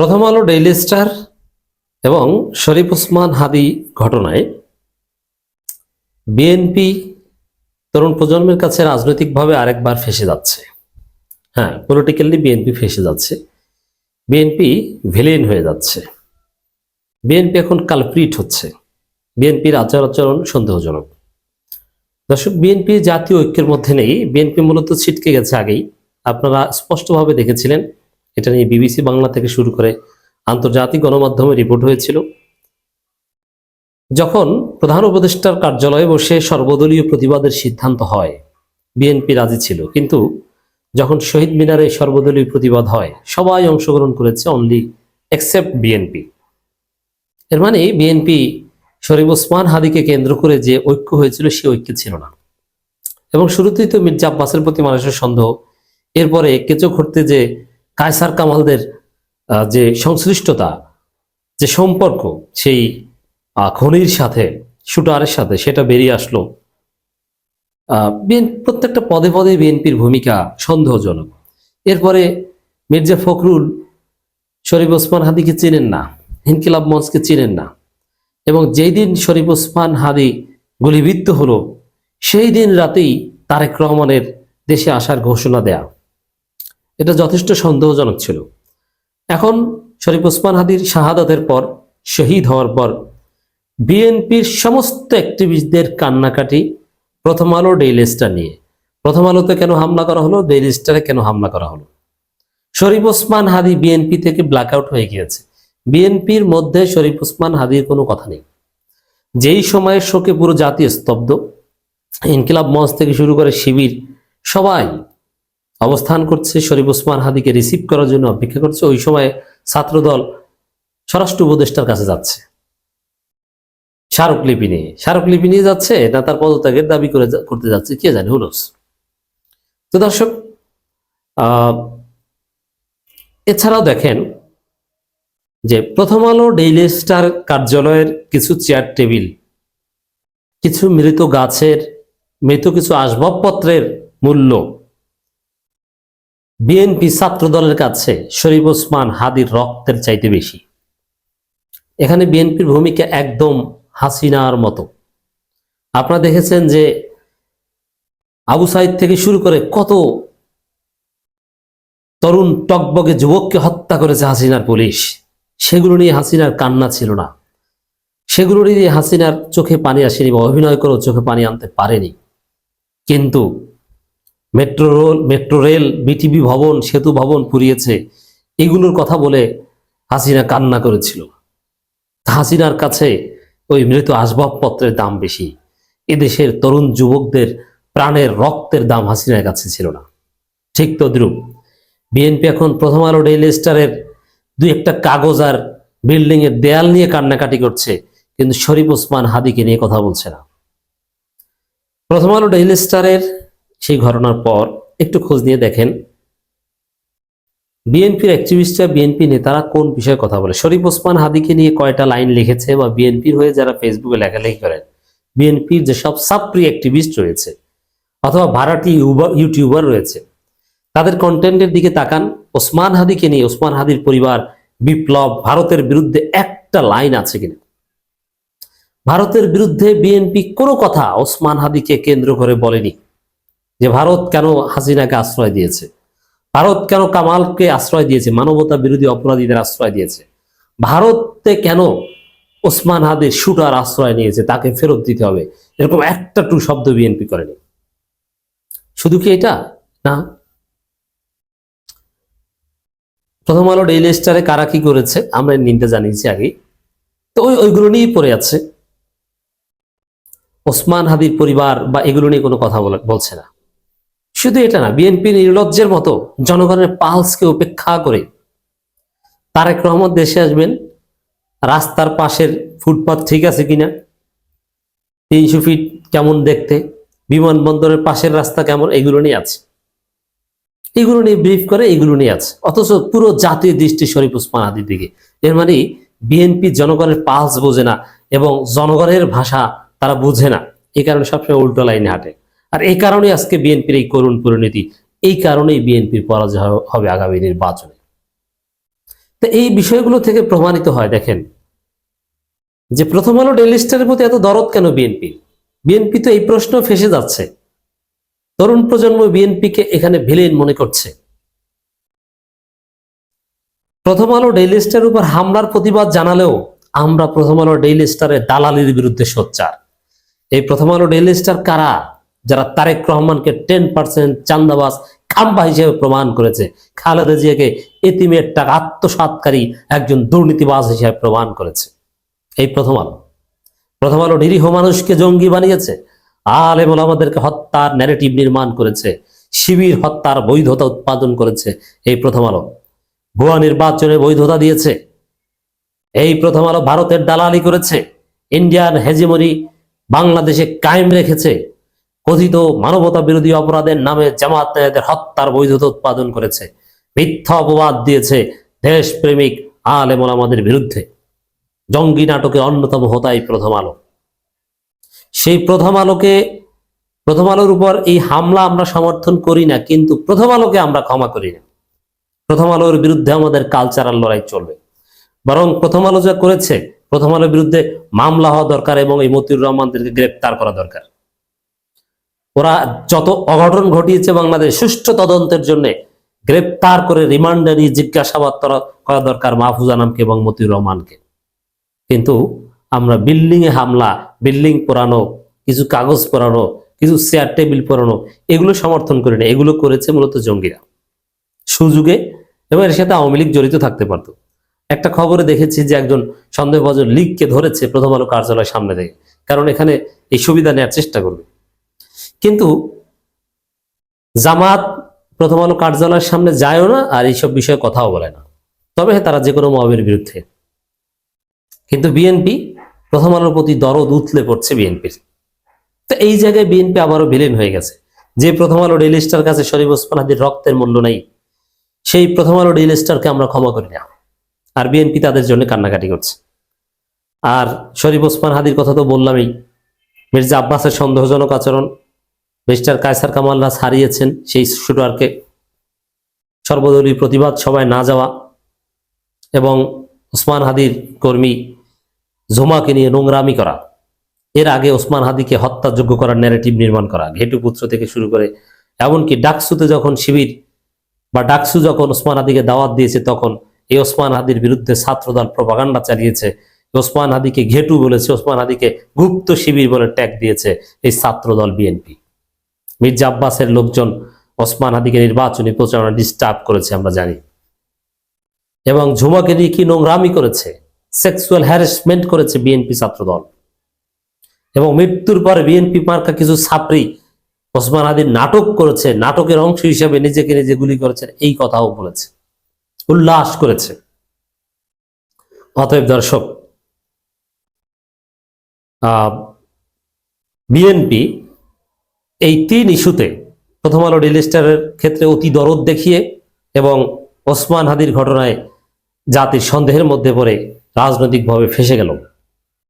প্রথম আলো daily star এবং শরীফ ওসমান হাদি ঘটনায় বিএনপি তরুণ প্রজন্মের কাছে রাজনৈতিকভাবে আরেকবার ফেঁসে যাচ্ছে। হ্যাঁ, পলিটিক্যালি বিএনপি ফেঁসে যাচ্ছে, বিএনপি ভিলেন হয়ে যাচ্ছে, বিএনপি এখন কালপ্রিট হচ্ছে, বিএনপির আচার আচরণ সন্দেহজনক। দর্শক, বিএনপি জাতীয় ঐক্যের মধ্যে নেই, বিএনপি মূলত ছিটকে গেছে আগেই। আপনারা স্পষ্টভাবে দেখেছিলেন, এটা নিয়ে বিবিসি বাংলা থেকে শুরু করে আন্তর্জাতিক গণমাধ্যমে রিপোর্ট হয়েছিল। যখন প্রধান উপদেষ্টার কার্যালয়ে বসে সর্বদলীয় প্রতিবাদের সিদ্ধান্ত হয়, বিএনপি রাজি ছিল, কিন্তু যখন শহীদ মিনারে সর্বদলীয় প্রতিবাদ হয় সবাই অংশগ্রহণ করেছে, অনলি এক্সেপ্ট বিএনপি। এর মানে বিএনপি শরীফ ওসমান হাদিকে কেন্দ্র করে যে ঐক্য হয়েছিল সে ঐক্য ছিল না। এবং শুরুতেই তো মির্জা আব্বাসের প্রতি মানুষের সন্দেহ, এরপরে কেঁচো ঘটতে যে কায়সার কামালদের যে সংশ্লিষ্টতা, যে সম্পর্ক সেই খনির সাথে, শুটারের সাথে, সেটা বেরিয়ে আসলো। প্রত্যেকটা পদে পদে বিএনপির ভূমিকা সন্দেহজনক। এরপরে মির্জা ফখরুল শরীফ ওসমান হাদিকে চিনেন না, ইনকিলাব মঞ্চকে চিনেন না, এবং যেই দিন শরীফ ওসমান হাদি গুলিবিদ্ধ হলো সেই দিন রাতেই তারেক রহমানের দেশে আসার ঘোষণা দেয়া, এটা যথেষ্ট সন্দেহজনক ছিল। এখন শরীফ ওসমান হাদির শাহাদাতের পর, শহীদ হওয়ার পর বিএনপির সমস্ত অ্যাক্টিভিস্টদের কান্নাকাটি প্রথম আলো ডেইলি স্টার নিয়ে। প্রথম আলোতে কেন হামলা করা হলো, ডেইলি স্টারে কেন হামলা করা হলো? শরীফ ওসমান হাদি বিএনপি থেকে ব্ল্যাক আউট হয়ে গিয়েছে। বিএনপির মধ্যে শরীফ ওসমান হাদির কোনো কথা নেই। যেই সময়ে শোকে পুরো জাতি স্তব্ধ, ইনকিলাব মঞ্চ থেকে শুরু করে শিবির সবাই অবস্থান করছে, শরীফ ওসমান হাদিকে রিসিভ করার জন্য অপেক্ষা করছে, ওই সময় ছাত্রদল স্বরাষ্ট্র উপদেষ্টার কাছে যাচ্ছে স্মারকলিপি নিয়ে যাচ্ছে, না তার পদত্যাগের দাবি করতে যাচ্ছে, কে জানে, হুনোস। তো দর্শক, এছাড়াও দেখেন যে প্রথম আলো ডেইলি স্টার কার্যালয়ের কিছু চেয়ার টেবিল, কিছু মৃত গাছের, মৃত কিছু আসবাবপত্রের মূল্য বিএনপি ছাত্র দলের কাছে শরীফ ওসমান হাদির রক্তের চাইতে বেশি। এখানে বিএনপির ভূমিকা একদম হাসিনার মতো। আপনারা দেখেছেন যে আবু সাইদ থেকে শুরু করে কত তরুণ টকবগে যুবককে হত্যা করেছে হাসিনার পুলিশ, সেগুলো নিয়ে হাসিনার কান্না ছিল না, সেগুলো নিয়ে হাসিনার চোখে পানি আসেনি, বা অভিনয় করেও চোখে পানি আনতে পারেনি। কিন্তু মেট্রো রেল, বিটিভি ভবন, সেতু ভবন পুড়িয়েছে, এগুলোর কথা বলে হাসিনা কান্না করেছিল। হাসিনার কাছে ওই মৃত আসবাবপত্রের দাম বেশি, এদেশের তরুণ যুবকদের প্রাণের রক্তের দাম হাসিনার কাছে ছিল না। ঠিক তদ্রুপ বিএনপি এখন প্রথম আলো ডেইলি স্টারের দুই একটা কাগজ আর বিল্ডিং এর দেয়াল নিয়ে কান্নাকাটি করছে, কিন্তু শরীফ ওসমান হাদিকে নিয়ে কথা বলছে না। প্রথম আলো ডেইলি স্টারের সেই ঘটনার পর একটু খোঁজ নিয়ে দেখেন বিএনপির অ্যাক্টিভিস্টরা, বিএনপি নেতারা কোন বিষয়ে কথা বলে। শরীফ ওসমান হাদিকে নিয়ে কয়টা লাইন লিখেছে, বা বিএনপির হয়ে যারা ফেসবুকে লেখালেখি করেন, বিএনপির যেসব সাপ্রি অ্যাক্টিভিস্ট রয়েছে অথবা ভাড়াটি ইউটিউবার রয়েছে, তাদের কন্টেন্টের দিকে তাকান। ওসমান হাদিকে নিয়ে, ওসমান হাদির পরিবার, বিপ্লব, ভারতের বিরুদ্ধে একটা লাইন আছে কিনা? ভারতের বিরুদ্ধে বিএনপি কোনো কথা ওসমান হাদিকে কেন্দ্র করে বলেনি, যে ভারত কেন হাসিনাকে আশ্রয় দিয়েছে, ভারত কেন কামালকে আশ্রয় দিয়েছে, মানবতা বিরোধী অপরাধীদের আশ্রয় দিয়েছে, ভারতে কেন ওসমান হাদির শুটার আশ্রয় নিয়েছে, তাকে ফেরত দিতে হবে, এরকম একটা টু শব্দ বিএনপি করেনি। শুধু কি এটা না, প্রথম আলো ডেইলি স্টারে কারা কি করেছে আমরা নিন্দা জানিয়েছি আগে, তো ওইগুলো নিয়েই পড়ে আছে। ওসমান হাদির পরিবার বা এগুলো নিয়ে কোনো কথা বলছে না। শুধু এটা না, বিএনপি নির্লজ্জের মতো জনগণের পালসকে উপেক্ষা করে তারেক রহমান দেশে আসবেন, রাস্তার পাশের ফুটপাথ ঠিক আছে কিনা, 300 ফিট কেমন দেখতে, বিমানবন্দরের পাশের রাস্তা কেমন, এগুলো নিয়ে আছে, এগুলো নিয়ে ব্রিফ করে, এগুলো নিয়ে আছে। অথচ পুরো জাতীয় দৃষ্টি শরীফ ওসমান হাদির দিকে। এর মানে বিএনপি জনগণের পালস বোঝে না এবং জনগণের ভাষা তারা বুঝে না, এই কারণে সবসময় উল্টো লাইনে হাঁটে। আর এই কারণে আজকে বিএনপির এই করুণ পরিণতি, এই কারণেই বিএনপির পরাজয় হবে আগামী নির্বাচনে। তো এই বিষয়গুলো থেকে প্রমাণিত হয়, দেখেন যে প্রথম আলো ডেইলি স্টারের প্রতি এত দরদ কেন বিএনপি। বিএনপি তো এই প্রশ্ন ফেসে যাচ্ছে, তরুণ প্রজন্ম বিএনপিকে এখানে ভিলেন মনে করছে। প্রথম আলো ডেইলি স্টারের উপর হামলার প্রতিবাদ জানালেও আমরা প্রথম আলো ডেইলি স্টারের দালালির বিরুদ্ধে সোচ্চার। এই প্রথম আলো ডেইলি স্টার কারা? যারা তারেক রহমানকে 10% চান্দাবাজ খাম্বা হিসেবে প্রমাণ করেছে, খালেদা জিয়াকে এতিমের টাকা আত্মসাৎকারী একজন দুর্নীতিবাজ হিসেবে প্রমাণ করেছে। এই প্রথম আলো। প্রথম আলো নিরীহ মানুষকে জঙ্গি বানিয়েছে, আলেম ওলামাদেরকে হত্যার ন্যারেটিভ নির্মাণ করেছে, শিবির হত্যার বৈধতা উৎপাদন করেছে এই প্রথম আলো। ভুয়া নির্বাচনে বৈধতা দিয়েছে এই প্রথম আলো। ভারতের দালালি করেছে, ইন্ডিয়ান হেজিমনি বাংলাদেশে কায়েম রেখেছে, কথিত মানবতা বিরোধী অপরাধের নামে জামাত নেতাদের হত্যার বৈধতা উৎপাদন করেছে, মিথ্যা অপবাদ দিয়েছে দেশপ্রেমিক আলেম ওলামাদের বিরুদ্ধে। জঙ্গি নাটকের অন্যতম হোতা এই প্রথম আলো। সেই প্রথম আলোর উপর এই হামলা আমরা সমর্থন করি না, কিন্তু প্রথম আলোকে আমরা ক্ষমা করি না। প্রথম আলোর বিরুদ্ধে আমাদের কালচারাল লড়াই চলবে। বরং প্রথম আলো যা করেছে, প্রথম আলোর বিরুদ্ধে মামলা হওয়া দরকার এবং এই মতিউর রহমানদেরকে গ্রেপ্তার করা দরকার। ওরা যত অঘটন ঘটিয়েছে বাংলাদেশ, সুষ্ঠু তদন্তের জন্য গ্রেপ্তার করে রিমান্ডে নিয়ে জিজ্ঞাসাবাদ করা দরকার মাহফুজ আনামকে এবং মতিউর রহমানকে। কিন্তু আমরা বিল্ডিং এ হামলা, বিল্ডিং পোড়ানো, কিছু কাগজ পোড়ানো, কিছু চেয়ার টেবিল পোড়ানো, এগুলো সমর্থন করি না। এগুলো করেছে মূলত জঙ্গিরা সুযোগে, এবং এর সাথে আওয়ামী লীগ জড়িত থাকতে পারত। একটা খবরে দেখেছি যে একজন সন্দেহভাজন লীগকে ধরেছে প্রথম আলো কার্যালয়ের সামনে থেকে, কারণ এখানে এই সুবিধা নেওয়ার চেষ্টা করবে। কিন্তু জামাত প্রথম আলো কার্যালয়ের সামনে যায়ও না, আর এইসব বিষয়ে কথাও বলে না। তবে তারা যে কোনো মবের বিরুদ্ধে। কিন্তু বিএনপি প্রথম আলোর প্রতি দরদ উতলে পড়ছে বিএনপির। তো এই জায়গায় বিএনপি আবারও ভিলেন হয়ে গেছে। যে প্রথম আলো ডেইলি স্টার কাছে শরীফ ওসমান হাদির রক্তের মূল্য নাই, সেই প্রথম আলো ডেইলি স্টারকে আমরা ক্ষমা করি না, আর বিএনপি তাদের জন্য কান্নাকাটি করছে। আর শরীফ ওসমান হাদির কথা তো বললামই। মির্জা আব্বাসের সন্দেহজনক আচরণ, মিস্টার কায়সার কামাল রাজ হারিয়েছেন সেই শুটারকে, সর্বদলীয় প্রতিবাদ সভায় না যাওয়া, এবং ওসমান হাদির কর্মী ঝুমাকে নিয়ে নোংরামি করা, এর আগে ওসমান হাদিকে হত্যাযোগ্য করার ন্যারেটিভ নির্মাণ করা, ঘেটু পুত্র থেকে শুরু করে এমনকি ডাকসুতে যখন শিবির বা ডাকসু যখন ওসমান হাদিকে দাওয়াত দিয়েছে, তখন এই ওসমান হাদির বিরুদ্ধে ছাত্রদল প্রপাগান্ডা চালিয়েছে। ওসমান হাদিকে ঘেটু বলেছে, ওসমান হাদিকে গুপ্ত শিবির বলে ট্যাগ দিয়েছে এই ছাত্রদল বিএনপি। মির্জা আব্বাসের লোকজন ওসমান হাদিকে নির্বাচনী প্রচারণা ডিস্টার্ব করেছে আমরা জানি, এবং ঝুমাকে নিয়ে কি নোংরামি করেছে, সেক্সুয়াল হ্যারাসমেন্ট করেছে বিএনপি ছাত্রদল। এবং মৃত্যুর পরে বিএনপি মার্কা কিছু ছাত্রী ওসমান হাদির নাটক করেছে, নাটকের অংশ হিসেবে নিজেকে নিজে গুলি করেছে, এই কথাও বলেছে, উল্লাস করেছে। অতএব দর্শক, বিএনপি এই 3 ইস্যুতে প্রথম আলো ডেইলি স্টারের ক্ষেত্রে অতি দরদ দেখিয়ে এবং ওসমান হাদির ঘটনায় জাতির সন্দেহের মধ্যে পড়ে রাজনৈতিকভাবে ফেঁসে গেল।